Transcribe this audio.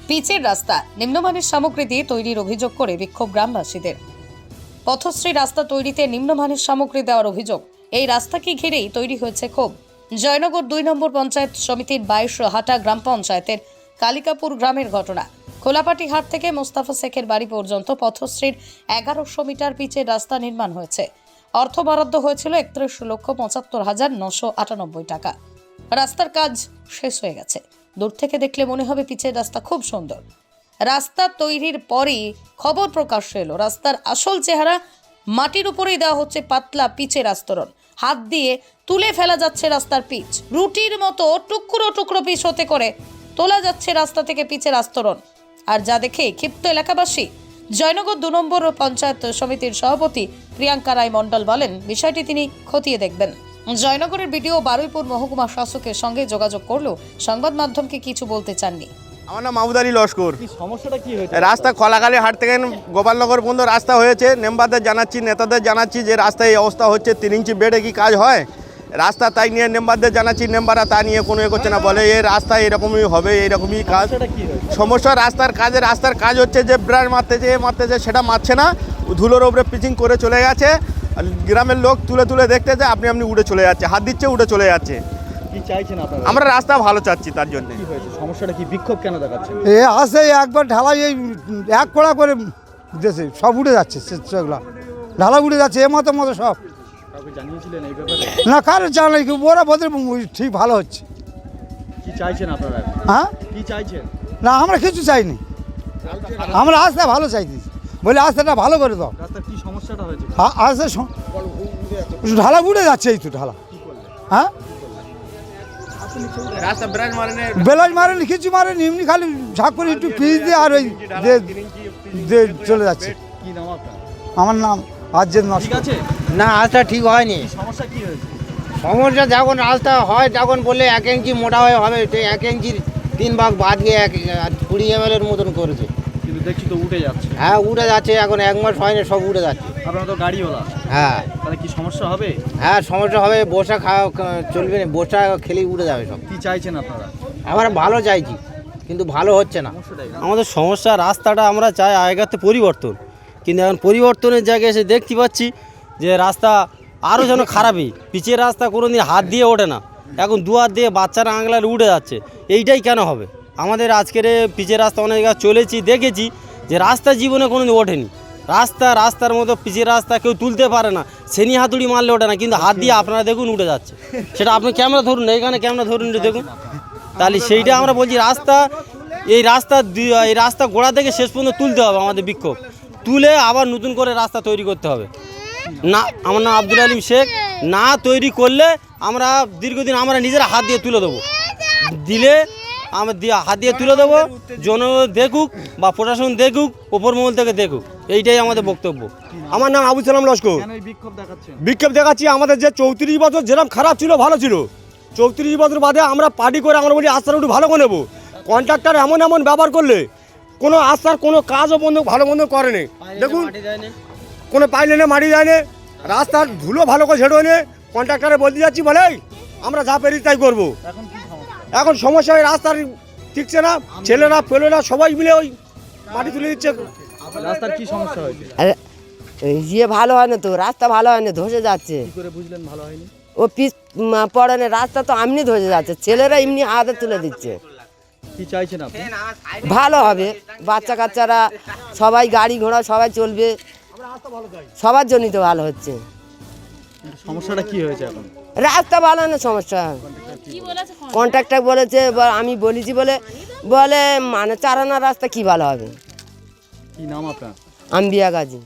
পিচের রাস্তা নিম্নমানের সামগ্রী দিয়ে তৈরির অভিযোগ করে বিক্ষোভ গ্রামবাসীদের। পথশ্রী রাস্তা তৈরিতে নিম্নমানের সামগ্রী দেওয়ার অভিযোগ। এই রাস্তাকে ঘিরেই তৈরি হয়েছে ক্ষোভ। জয়নগর ২ নম্বর পঞ্চায়েত সমিতির ২২ হাটা গ্রাম পঞ্চায়েতের কালিকাপুর গ্রামের ঘটনা। খোলাপাটি হাট থেকে মোস্তাফা শেখের বাড়ি পর্যন্ত পথশ্রীর ১১০০ মিটার পিচের রাস্তা নির্মাণ হয়েছে। অর্থ বরাদ্দ হয়েছিল ৩১,৭৫,৯৯৮ টাকা। রাস্তার কাজ শেষ হয়ে গেছে। দূর থেকে দেখলে মনে হবে পিচের রাস্তা খুব সুন্দর। রাস্তা তৈরির পরই খবর প্রকাশ্যে এলো রাস্তার আসল চেহারা। মাটির উপরেই দেওয়া হচ্ছে পাতলা পিচের আস্তরণ। হাত দিয়ে তুলে ফেলা যাচ্ছে রাস্তার পিচ। রুটির মতো টুকরো টুকরো পিচ হতে করে তোলা যাচ্ছে রাস্তা থেকে পিচের আস্তরণ। আর যা দেখে ক্ষিপ্ত এলাকাবাসী। জয়নগর ২ নম্বর পঞ্চায়েত সমিতির সভাপতি প্রিয়াঙ্কা রায় মণ্ডল বলেন, বিষয়টি তিনি খতিয়ে দেখবেন। জয়নগরের বিডিও বারুইপুর মহকুমা শাসকের সঙ্গে যোগাযোগ করলেও সংবাদ মাধ্যমকে কিছু বলতে চাননি। আমার নাম মাহমুদ আলী লস্কর। সমস্যাটা কি হয়েছে? রাস্তা খোলাকালী হাট থেকে গোপালনগর পর্যন্ত রাস্তা হয়েছে। মেম্বারদের জানাচ্ছি, নেতাদের জানাচ্ছি যে রাস্তায় এই অবস্থা হচ্ছে। 3 ইঞ্চি বেডে কি কাজ হয়? রাস্তা তাই নিয়ে মেম্বারদের জানাচ্ছি, মেম্বাররা তা নিয়ে কোনো করছে না, বলে এই রাস্তা এরকমই হবে, এইরকমই কাজ। সমস্যা রাস্তার কাজ হচ্ছে যে ব্রাশ মারতেছে সেটা মারছে না, ধুলোর ওপরে পিচিং করে চলে গেছে। গ্রামের লোক তুলে দেখতে যায়, আপনি উড়ে চলে যাচ্ছে, হাত দিচ্ছে উড়ে চলে যাচ্ছে। কি চাইছেন আপনারা? আমরা রাস্তা ভালো চাচ্ছি, তার জন্য। কি হয়েছে? সমস্যাটা কি? বিক্ষোভ কেন দেখাচ্ছেন? আসে একবার ঢালাই এই এক কোড়া করে দেশে সব উড়ে যাচ্ছে, সেগুলো ঢালা উড়ে যাচ্ছে মতো সব। কাউকে জানিয়েছিলেন এই ব্যাপারে? না, কারো জানাই, ওরা বলতে ঠিক ভালো হচ্ছে। কি চাইছেন আপনারা? হ্যাঁ, কি চাইছেন? না আমরা কিছু চাইনি, আমরা রাস্তা ভালো চাইছি, বলে রাস্তাটা ভালো করে দাও। রাস্তার কি সমস্যাটা হয়েছে? আসতে ঢালা উড়ে যাচ্ছে, এই তো ঢালা। হ্যাঁ, রাস্তা ব্রাশ মারেনি, বেলাজ মারেনি, কিছু মারেনি, এমনি খালি ঝাঁক করে একটু পিচ দিয়ে আর ওই যে চলে যাচ্ছে। কি নাম আপনার? আমার নাম আজের নষ্ট। ঠিক আছে, না, রাস্তা ঠিক হয়নি। সমস্যা কি হয়েছে? সমস্যা যখন রাস্তা হয় তখন বললে 1 ইঞ্চি মোটা হয়ে হবে, 1 ইঞ্চির 3 ভাগ বাদ গিয়ে 20 ml এর মতন করেছে। কিন্তু দেখছি তো উঠে যাচ্ছে। হ্যাঁ, উড়ে যাচ্ছে, এখন 1 মাস হয়নি, সব উড়ে যাচ্ছে। আপনারা তো গাড়িওয়ালা, হ্যাঁ তাহলে কি সমস্যা হবে? হ্যাঁ, সমস্যা হবে, বসা খাওয়া চলবে না, বসা খেলেই উড়ে যাবে সব। কি চাইছেন আপনারা? আমরা ভালো চাইছি, কিন্তু ভালো হচ্ছে না। সমস্যাটাই আমাদের সমস্যা রাস্তাটা আমরা চাই আগেকার পরিবর্তন, কিন্তু এখন পরিবর্তনের জায়গায় এসে দেখতে পাচ্ছি যে রাস্তা আরও যেন খারাপই। পিচের রাস্তা কোনো দিন হাত দিয়ে ওঠে না, এখন 2 হাত দিয়ে বাচ্চারা আংলায় উঠে যাচ্ছে। এইটাই কেন হবে? আমাদের আজকের পিচের রাস্তা অনেক জায়গায় চলেছি, দেখেছি যে রাস্তা জীবনে কোনো দিন ওঠেনি। রাস্তার মতো পিচের রাস্তা কেউ তুলতে পারে না, সেনি হাতুড়ি মারলে ওঠে না, কিন্তু হাত দিয়ে আপনারা দেখুন উঠে যাচ্ছে। সেটা আপনি ক্যামেরা ধরুন, এখানে ক্যামেরা ধরুন, দেখুন। তাহলে সেইটা আমরা বলছি, এই রাস্তা গোড়া থেকে শেষ পর্যন্ত তুলতে হবে। আমাদের বিক্ষোভ তুলে আবার নতুন করে রাস্তা তৈরি করতে হবে। না, আমার নাম আব্দুল আলিম শেখ। না তৈরি করলে আমরা দীর্ঘদিন আমরা নিজেরা হাত দিয়ে তুলে দেবো, হাত দিয়ে তুলে দেবো। জনগণ দেখুক বা প্রশাসন দেখুক, ওপর মহল থেকে দেখুক, এইটাই আমাদের বক্তব্য। আমার নাম আবু সালাম লস্কর। কেন এই বিক্ষোভ দেখাচ্ছেন? বিক্ষোভ দেখাচ্ছি, আমাদের যে 34 বছর যেরকম খারাপ ছিল ভালো ছিল, 34 বছর বাদে আমরা পার্টি করে আমরা বলি রাস্তাটা একটু ভালো করে নেবো। কন্ট্রাক্টর এমন ব্যবহার করলে কোনো রাস্তার কোনো কাজও ভালো মন্দ করেনি। দেখুন, কোনো পাইলেনে মাটি দেয়নি, রাস্তার ধুলো ভালো করে ঝেড়ে নে। কন্ট্রাক্টরে বলতে যাচ্ছি, বলে আমরা যা পেরি তাই করবো। এখন কি সমস্যা? এখন সমস্যা হয় রাস্তার ঠিকছে না, ছেলেরা ফেলেরা সবাই মিলে ওই মাটি তুলে দিচ্ছে। রাস্তার কি সমস্যা হয়েছে? ভালো হয় না তো, রাস্তা ভালো হয় না, ধসে যাচ্ছে। কি করে বুঝলেন ভালো হয়নি? ও পিচ পড়ে রাস্তা তো এমনি ধসে যাচ্ছে, ছেলেরা এমনি হাতে তুলে দিচ্ছে। কি চাইছেন আপনি? ভালো হবে, বাচ্চা কাচ্চারা সবাই, গাড়ি ঘোড়া সবাই চলবে, সবার জন্যই তো ভালো হচ্ছে। সমস্যাটা কি হয়েছে এখন? রাস্তা ভালো হয় না, সমস্যা। কন্ট্রাক্টর বলেছে, আমি বলেছি বলে মানে 4 আনা রাস্তা কি ভালো হবে। কি নাম আপনার? আম্বিয়া গাজী।